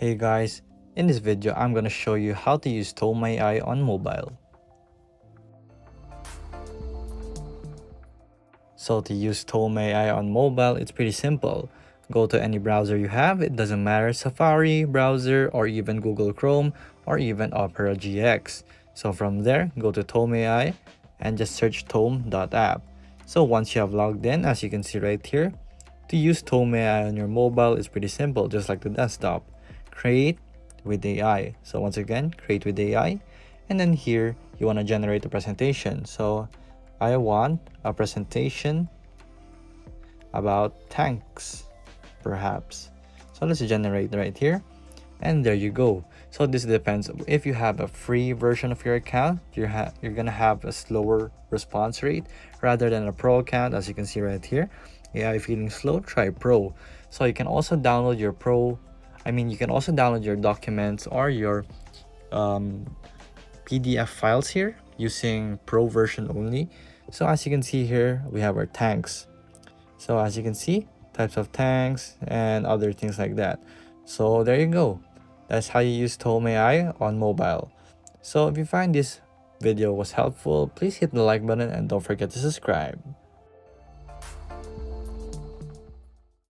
Hey guys, in this video I'm gonna show you how to use Tome AI on mobile. So to use Tome AI on mobile, it's pretty simple. Go to any browser you have, it doesn't matter, Safari, browser, or even Google Chrome, or even Opera GX. So from there, go to Tome AI and just search tome.app. So once you have logged in, as you can see right here, to use Tome AI on your mobile is pretty simple, just like the desktop. Create with AI. So once again, create with AI. And then here, you want to generate a presentation. So I want a presentation about tanks, perhaps. So let's generate right here. And there you go. So this depends. If you have a free version of your account, you're gonna have a slower response rate rather than a pro account. As you can see right here, AI feeling slow, try pro. So you can also download your you can also download your documents or your PDF files here using pro version only. So as you can see here, we have our tanks. So as you can see, types of tanks and other things like that. So there you go. That's how you use Tome AI on mobile. So if you find this video was helpful, please hit the like button and don't forget to subscribe.